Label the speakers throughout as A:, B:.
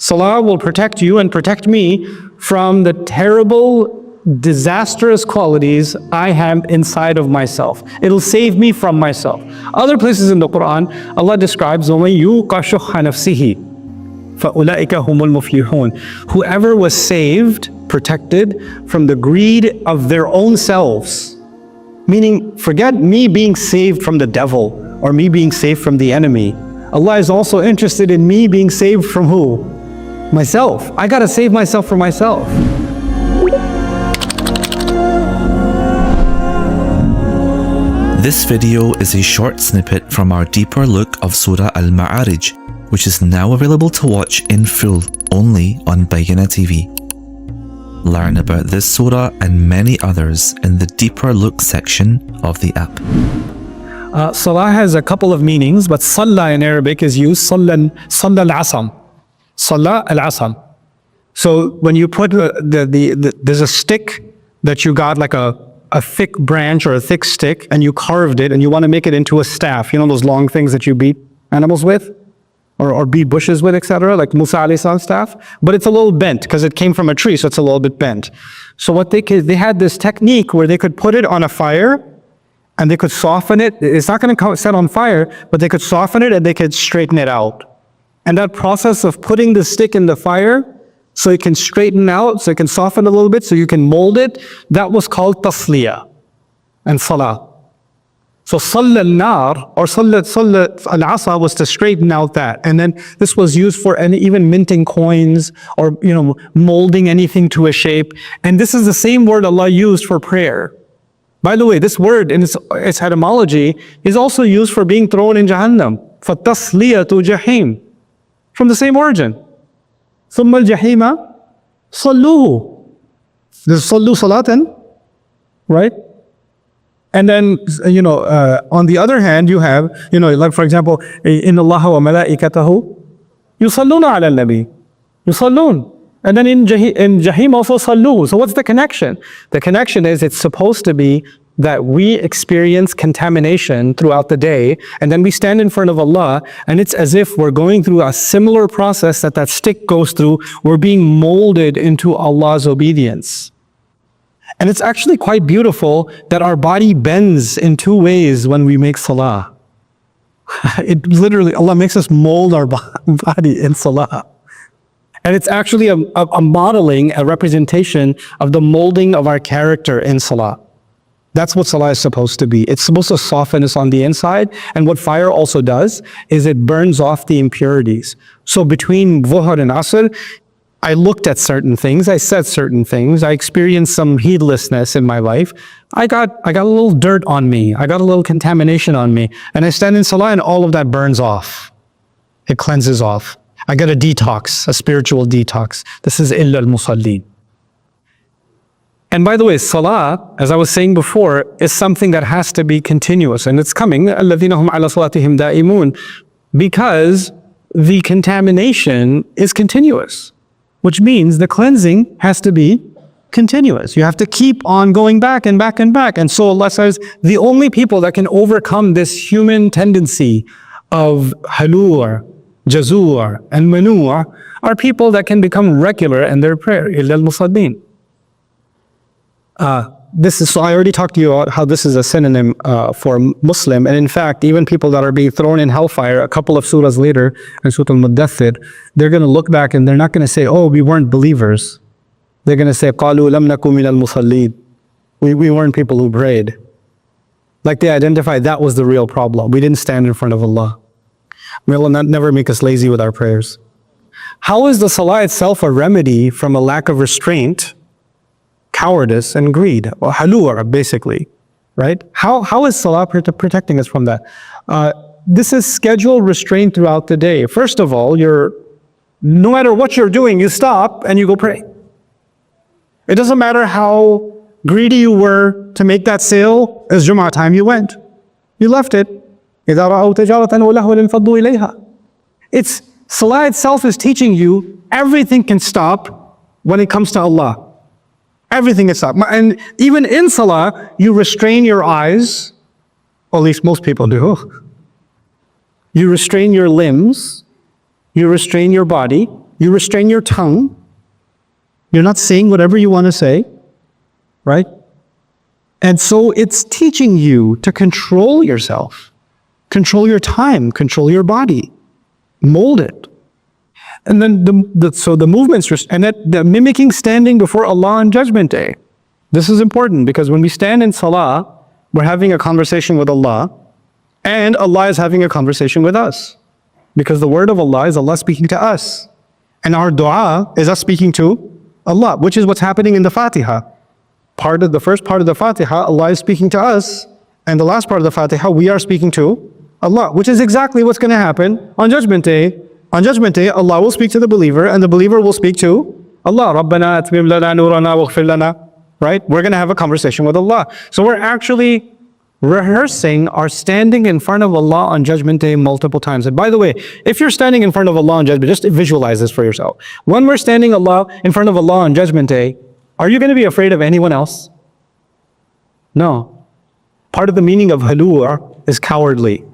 A: Salah will protect you and protect me from the terrible, disastrous qualities I have inside of myself. It'll save me from myself. Other places in the Qur'an, Allah describes وَمَن يُوقَ شُحَّ نَفْسِهِ فَأُولَٰئِكَ هُمُ الْمُفْلِحُونَ. Whoever was saved, protected from the greed of their own selves. Meaning, forget me being saved from the devil or me being saved from the enemy. Allah is also interested in me being saved from who? Myself. I gotta save myself from myself.
B: This video is a short snippet from our deeper look of Surah Al-Ma'arij, which is now available to watch in full only on Bayyinah TV. Learn about this surah and many others in the deeper look section of the app.
A: Salah has a couple of meanings, but Salah in Arabic is used Salah al-Asam. Salah al-Asam. So when you put there's a stick that you got, like a thick branch or a thick stick, and you carved it and you want to make it into a staff. You know those long things that you beat animals with? Or beat bushes with, etc., like Musa alayhi salam's staff, but it's a little bent because it came from a tree, so it's a little bit bent. So what they had this technique where they could put it on a fire and they could soften it. It's not going to set on fire, but they could soften it and they could straighten it out. And that process of putting the stick in the fire so it can straighten out, so it can soften a little bit, so you can mold it, that was called tasliya and salah. So Salla al-nar or Salla al-asa was to straighten out that. And then this was used for even minting coins or molding anything to a shape. And this is the same word Allah used for prayer. By the way, this word in its etymology is also used for being thrown in Jahannam. فَالتَّصْلِيَةُ جَحِيمٌ. From the same origin. ثُمَّ الْجَحِيمَ صَلُّوهُ. There's صَلُّوا صَلَاةً, right? And then, on the other hand, you have, like for example, إِنَّ اللَّهَ وَمَلَائِكَتَهُ يُصَلُّونَ عَلَى النَّبِيِّ. يُصَلُّونَ. And then in Jahim also sallu. So what's the connection? The connection is it's supposed to be that we experience contamination throughout the day, and then we stand in front of Allah, and it's as if we're going through a similar process that stick goes through. We're being molded into Allah's obedience. And it's actually quite beautiful that our body bends in two ways when we make salah. It literally, Allah makes us mold our body in salah. And it's actually a modeling, a representation of the molding of our character in salah. That's what salah is supposed to be. It's supposed to soften us on the inside. And what fire also does is it burns off the impurities. So between Dhuhr and Asr, I looked at certain things, I said certain things, I experienced some heedlessness in my life. I got a little dirt on me, I got a little contamination on me, and I stand in salah and all of that burns off. It cleanses off. I get a detox, a spiritual detox. This is illa al-musallin. And by the way, salah, as I was saying before, is something that has to be continuous, and it's coming, الَّذِينَ هُمْ عَلَى صَلَاتِهِمْ دَائِمُونَ, because the contamination is continuous. Which means the cleansing has to be continuous. You have to keep on going back and back and back. And so Allah says, the only people that can overcome this human tendency of halur, jazur, and manur are people that can become regular in their prayer. Illa al-musallin. So I already talked to you about how this is a synonym for Muslim, and in fact, even people that are being thrown in hellfire, a couple of surahs later, in Surah Al-Muddathir, they're going to look back and they're not going to say, oh, we weren't believers. They're going to say, قَالُوا لَمْ نَكُ مِنَ الْمُصَلِّينَ. We weren't people who prayed. Like they identified that was the real problem. We didn't stand in front of Allah. May Allah never make us lazy with our prayers. How is the salah itself a remedy from a lack of restraint, cowardice, and greed, or halur, basically, right? How is salah protecting us from that? This is scheduled restraint throughout the day. First of all, no matter what you're doing, you stop and you go pray. It doesn't matter how greedy you were to make that sale. As Jumu'ah time, you went. You left it. It's salah itself is teaching you everything can stop when it comes to Allah. Everything is stopped. And even in salah, you restrain your eyes, or at least most people do. You restrain your limbs, you restrain your body, You restrain your tongue. You're not saying whatever you want to say, right? And so it's teaching you to control yourself, control your time, control your body, mold it. And then the movements, and that the mimicking standing before Allah on Judgment Day. This is important because when we stand in Salah, we're having a conversation with Allah, and Allah is having a conversation with us. Because the word of Allah is Allah speaking to us. And our dua is us speaking to Allah, which is what's happening in the Fatiha. The first part of the Fatiha, Allah is speaking to us, and the last part of the Fatiha, we are speaking to Allah, which is exactly what's going to happen on Judgment Day. On Judgment Day, Allah will speak to the believer, and the believer will speak to Allah. Rabbana atmim lana nurana waghfir lana. Right? We're going to have a conversation with Allah. So we're actually rehearsing our standing in front of Allah on Judgment Day multiple times. And by the way, if you're standing in front of Allah on Judgment Day, just visualize this for yourself. When we're standing in front of Allah on Judgment Day, are you going to be afraid of anyone else? No. Part of the meaning of halur is cowardly.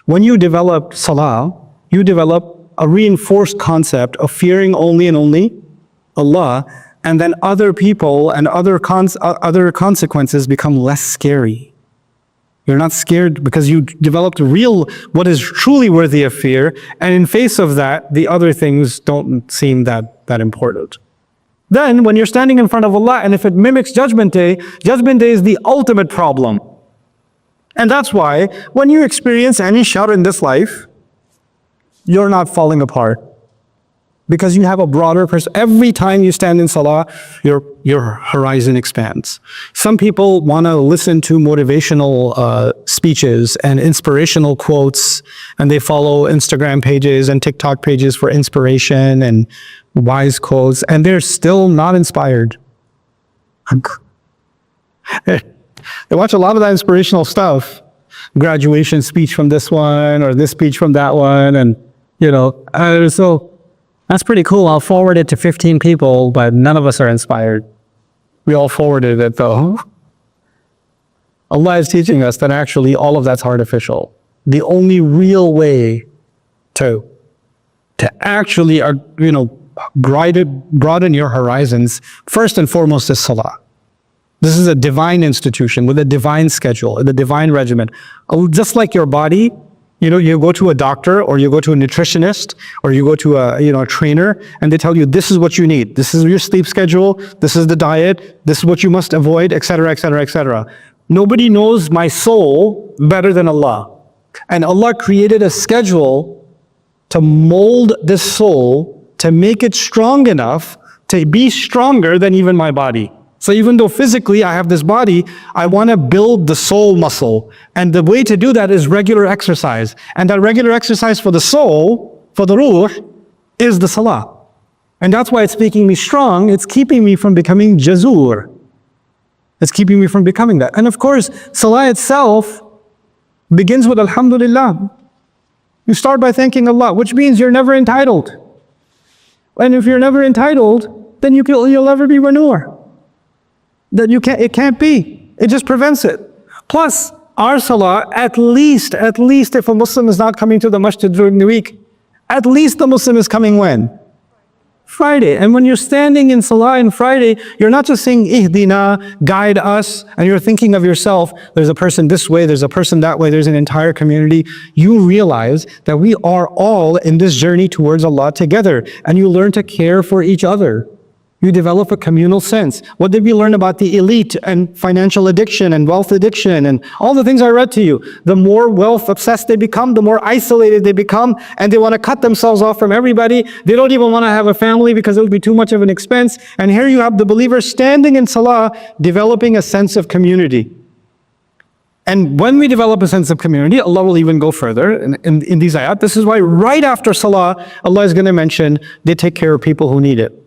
A: When you develop salah, you develop a reinforced concept of fearing only and only Allah, and then other people and other consequences become less scary. You're not scared because you developed what is truly worthy of fear, and in face of that, the other things don't seem that important. Then, when you're standing in front of Allah, and if it mimics Judgment Day is the ultimate problem. And that's why, when you experience any shar in this life, you're not falling apart. Because you have a broader perspective. Every time you stand in Salah, your horizon expands. Some people want to listen to motivational speeches and inspirational quotes, and they follow Instagram pages and TikTok pages for inspiration and wise quotes, and they're still not inspired. They watch a lot of that inspirational stuff. Graduation speech from this one, or this speech from that one, and so that's pretty cool. I'll forward it to 15 people, but none of us are inspired. We all forwarded it though. Allah is teaching us that actually all of that's artificial. The only real way to actually, broaden your horizons, first and foremost is Salah. This is a divine institution with a divine schedule, a divine regimen. Just like your body, you go to a doctor, or you go to a nutritionist, or you go to a trainer, and they tell you this is what you need. This is your sleep schedule. This is the diet. This is what you must avoid, etc., etc., etc. Nobody knows my soul better than Allah. And Allah created a schedule to mold this soul, to make it strong enough to be stronger than even my body. So even though physically I have this body, I want to build the soul muscle. And the way to do that is regular exercise. And that regular exercise for the soul, for the ruh, is the salah. And that's why it's making me strong. It's keeping me from becoming jazur. It's keeping me from becoming that. And of course, salah itself begins with alhamdulillah. You start by thanking Allah, which means you're never entitled. And if you're never entitled, then you'll never be manur. It can't be. It just prevents it. Plus, our salah, at least if a Muslim is not coming to the masjid during the week, at least the Muslim is coming when? Friday. And when you're standing in salah on Friday, you're not just saying, Ihdina, guide us, and you're thinking of yourself, there's a person this way, there's a person that way, there's an entire community. You realize that we are all in this journey towards Allah together, and you learn to care for each other. You develop a communal sense. What did we learn about the elite and financial addiction and wealth addiction and all the things I read to you? The more wealth obsessed they become, the more isolated they become, and they want to cut themselves off from everybody. They don't even want to have a family because it would be too much of an expense. And here you have the believer standing in salah, developing a sense of community. And when we develop a sense of community, Allah will even go further in these ayat. This is why right after salah, Allah is going to mention they take care of people who need it.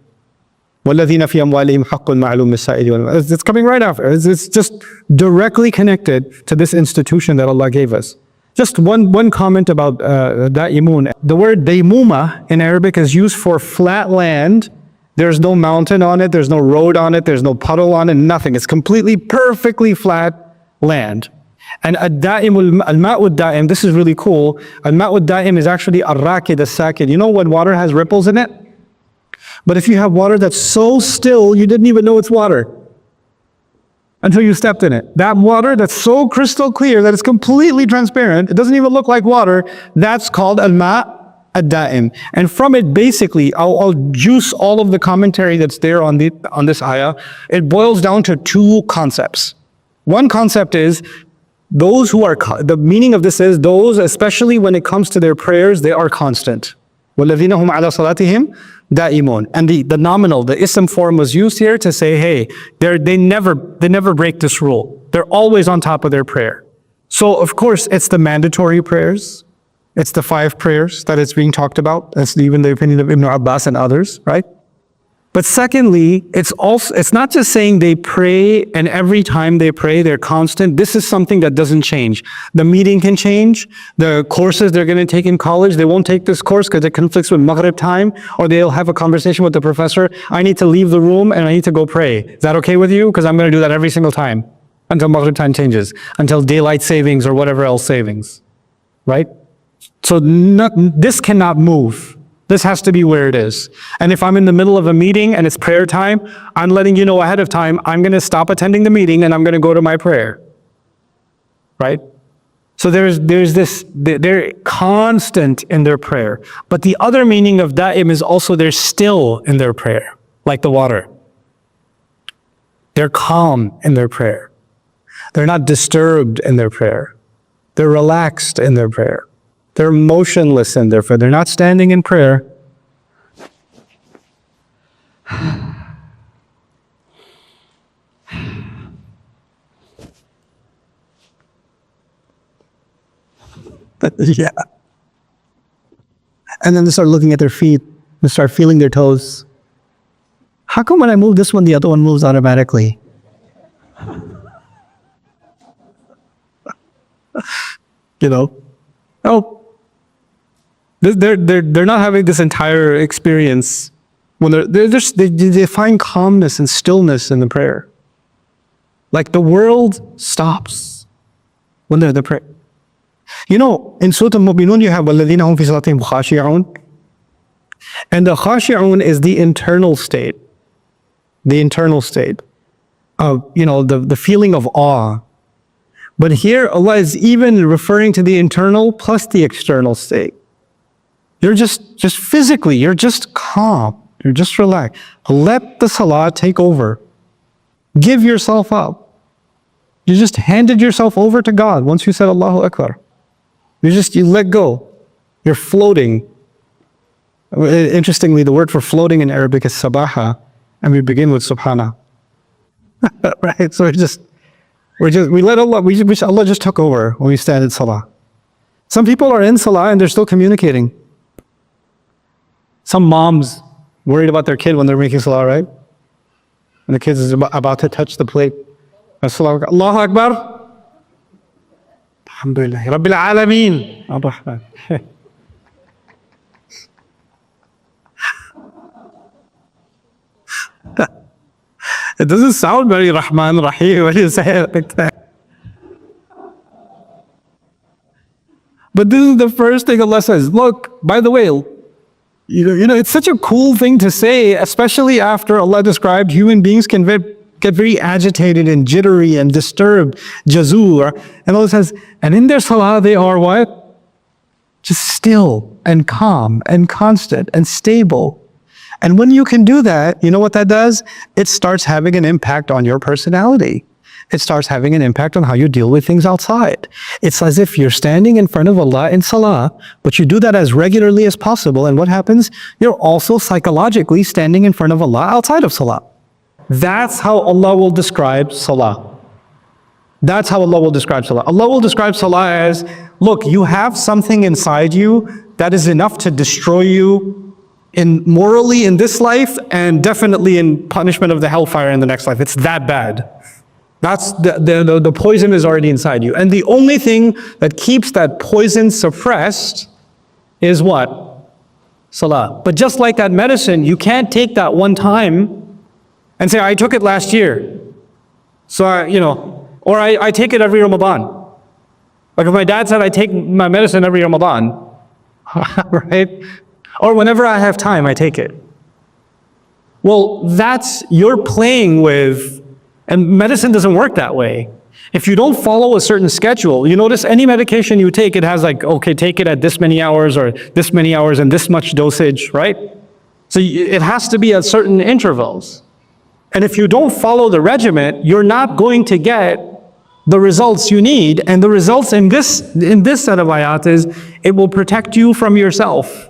A: وَالَّذِينَ فِي أَمْوَالِهِمْ حَقٌّ مَعْلُومٌ لِلسَّائِلِ وَالْمَحْرُومِ. It's coming right after. It's just directly connected to this institution that Allah gave us. Just one comment about da'imun. The word daimuma in Arabic is used for flat land. There's no mountain on it, there's no road on it, there's no puddle on it, nothing. It's completely, perfectly flat land. And al-ma'u al-da'im, this is really cool. Al-ma'u al-da'im is actually ar-rakid as-sakid. You know when water has ripples in it? But if you have water that's so still, you didn't even know it's water until you stepped in it. That water that's so crystal clear that it's completely transparent, it doesn't even look like water, that's called al-ma' ad-da'im. And from it, basically, I'll juice all of the commentary that's there on this ayah. It boils down to two concepts. One concept is those who are, the meaning of this is those, especially when it comes to their prayers, they are constant. وَالَّذِينَ هُمْ عَلَى صَلَاتِهِمْ دَائِمُونَ. And the nominal, the ism form was used here to say, hey, they never break this rule. They're always on top of their prayer. So of course, it's the mandatory prayers. It's the 5 prayers that it's being talked about. That's even the opinion of Ibn Abbas and others, right? But secondly, it's not just saying they pray and every time they pray, they're constant. This is something that doesn't change. The meeting can change. The courses they're going to take in college, they won't take this course because it conflicts with Maghrib time, or they'll have a conversation with the professor. I need to leave the room and I need to go pray. Is that okay with you? Because I'm going to do that every single time until Maghrib time changes, until daylight savings or whatever else savings, right? So this cannot move. This has to be where it is. And if I'm in the middle of a meeting and it's prayer time, I'm letting you know ahead of time, I'm going to stop attending the meeting and I'm going to go to my prayer. Right? So there's this, they're constant in their prayer. But the other meaning of da'im is also they're still in their prayer, like the water. They're calm in their prayer. They're not disturbed in their prayer. They're relaxed in their prayer. They're motionless in their prayer. They're not standing in prayer. Yeah. And then they start looking at their feet. They start feeling their toes. How come when I move this one, the other one moves automatically? You know? Oh. They're not having this entire experience when they find calmness and stillness in the prayer. Like the world stops when they're in the prayer. You know, in Surah Al-Mu'minun you have وَالَّذِينَ هُمْ فِي صَلَاتِهِمْ خَاشِعُونَ. And the khashi'un is the internal state. The internal state of, you know, the feeling of awe. But here Allah is even referring to the internal plus the external state. You're just physically, you're just calm. You're just relaxed. Let the salah take over. Give yourself up. You just handed yourself over to God once you said Allahu Akbar. You let go. You're floating. Interestingly, the word for floating in Arabic is sabaha, and we begin with subhana. Right? So we let Allah, Allah just took over when we stand in salah. Some people are in salah and they're still communicating. Some moms worried about their kid when they're making salah, right? And the kid is about to touch the plate. Allahu Akbar. Alhamdulillah. Rabbil Alameen. Ar-Rahman. It doesn't sound very Rahman Rahim when you say it like that. But this is the first thing Allah says. Look, by the way, you know, it's such a cool thing to say, especially after Allah described human beings can get very agitated and jittery and disturbed, jazur. And Allah says, and in their salah they are what? Just still and calm and constant and stable. And when you can do that, you know what that does? It starts having an impact on your personality. It starts having an impact on how you deal with things outside. It's as if you're standing in front of Allah in salah, but you do that as regularly as possible. And what happens? You're also psychologically standing in front of Allah outside of salah. That's how Allah will describe salah. That's how Allah will describe salah. Allah will describe salah as, look, you have something inside you that is enough to destroy you morally in this life and definitely in punishment of the hellfire in the next life. It's that bad. That's the poison is already inside you. And the only thing that keeps that poison suppressed is what? Salah. But just like that medicine, you can't take that one time and say, I took it last year. So, or I take it every Ramadan. Like if my dad said I take my medicine every Ramadan, right? Or whenever I have time, I take it. Well, you're playing with, and medicine doesn't work that way. If you don't follow a certain schedule, you notice any medication you take, it has like, okay, take it at this many hours or this many hours and this much dosage, right? So it has to be at certain intervals. And if you don't follow the regimen, you're not going to get the results you need. And the results in this set of ayat is, it will protect you from yourself.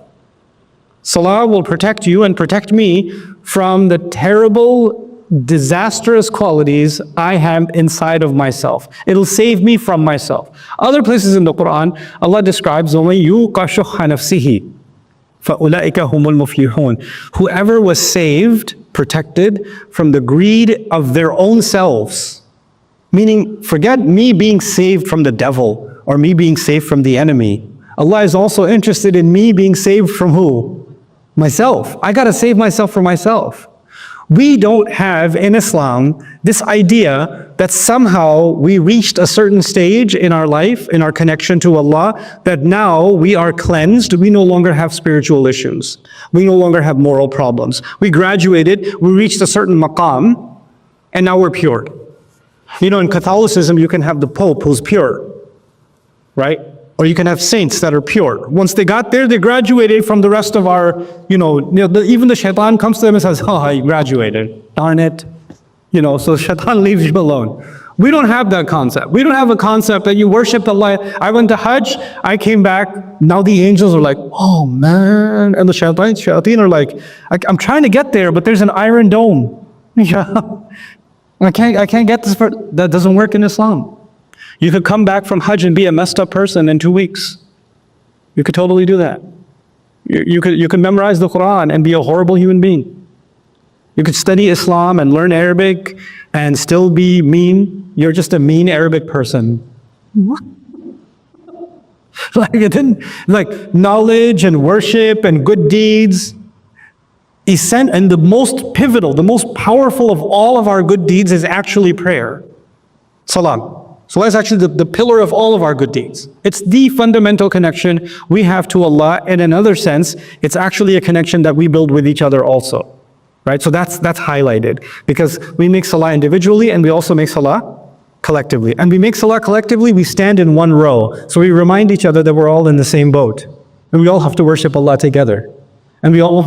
A: Salah will protect you and protect me from the terrible, disastrous qualities I have inside of myself. It'll save me from myself. Other places in the Qur'an, Allah describes only yuqa shuhha nafsihi فَأُولَٰئِكَ هُمُ الْمُفْلِحُونَ. Whoever was saved, protected from the greed of their own selves. Meaning, forget me being saved from the devil or me being saved from the enemy. Allah is also interested in me being saved from who? Myself. I gotta save myself from myself. We don't have in Islam this idea that somehow we reached a certain stage in our life, in our connection to Allah, that now we are cleansed, we no longer have spiritual issues. We no longer have moral problems. We graduated, we reached a certain maqam, and now we're pure. You know, in Catholicism, you can have the Pope who's pure, right? Or you can have saints that are pure. Once they got there, they graduated from the rest of our, even the shaitan comes to them and says, oh, you graduated, darn it. So shaitan leaves you alone. We don't have that concept. We don't have a concept that you worship Allah. I went to Hajj, I came back, now the angels are like, oh man. And the shayateen are like, I'm trying to get there, but there's an iron dome. Yeah. I can't get this. That doesn't work in Islam. You could come back from Hajj and be a messed up person in 2 weeks. You could totally do that. You could memorize the Qur'an and be a horrible human being. You could study Islam and learn Arabic and still be mean. You're just a mean Arabic person. Like knowledge and worship and good deeds. And the most pivotal, the most powerful of all of our good deeds is actually prayer. Salah. Salah is actually the pillar of all of our good deeds. It's the fundamental connection we have to Allah. In another sense, it's actually a connection that we build with each other also. Right? So that's highlighted. Because we make salah individually and we also make salah collectively. And we make salah collectively, we stand in one row. So we remind each other that we're all in the same boat. And we all have to worship Allah together. And we all,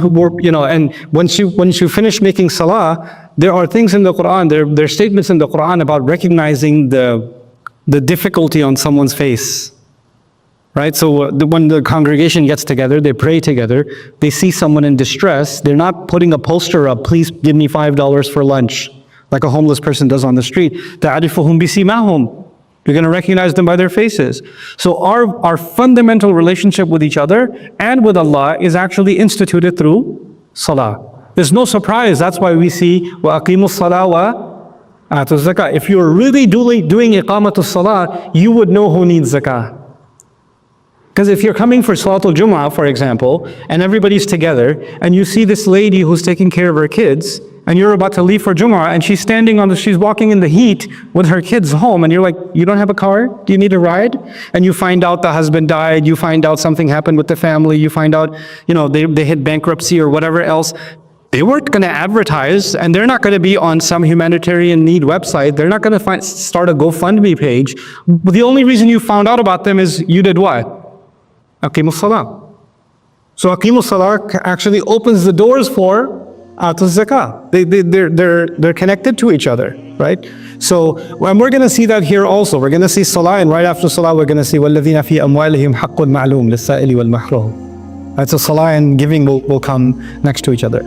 A: and once you finish making salah, there are things in the Qur'an, there are statements in the Qur'an about recognizing the difficulty on someone's face, right? So when the congregation gets together, they pray together, they see someone in distress, they're not putting a poster up, please give me $5 for lunch, like a homeless person does on the street. تَعْرِفُهُمْ بِسِيمَاهُمْ. You're going to recognize them by their faces. So our fundamental relationship with each other and with Allah is actually instituted through salah. There's no surprise, that's why we see وَأَقِيمُوا الصَّلَاةَ Atu zakah. If you're really doing iqamatul salah, you would know who needs zakah. Because if you're coming for Salatul Jum'ah, for example, and everybody's together, and you see this lady who's taking care of her kids, and you're about to leave for Jum'ah, and she's walking in the heat with her kids home, and you're like, you don't have a car? Do you need a ride? And you find out the husband died, you find out something happened with the family, you find out, they hit bankruptcy or whatever else. They weren't going to advertise, and they're not going to be on some humanitarian need website. They're not going to start a GoFundMe page. But the only reason you found out about them is you did what? Aqimus Salah. So Aqimus Salah actually opens the doors for Atus Zakah. They're connected to each other, right? So and we're going to see that here also. We're going to see Salah, and right after Salah, we're going to see وَالَّذِينَ فِي أَمْوَالِهِمْ حَقٌّ مَعْلُومٌ لِلسَّائِلِ وَالْمَحْرُومِ. Right, so salah and giving will come next to each other.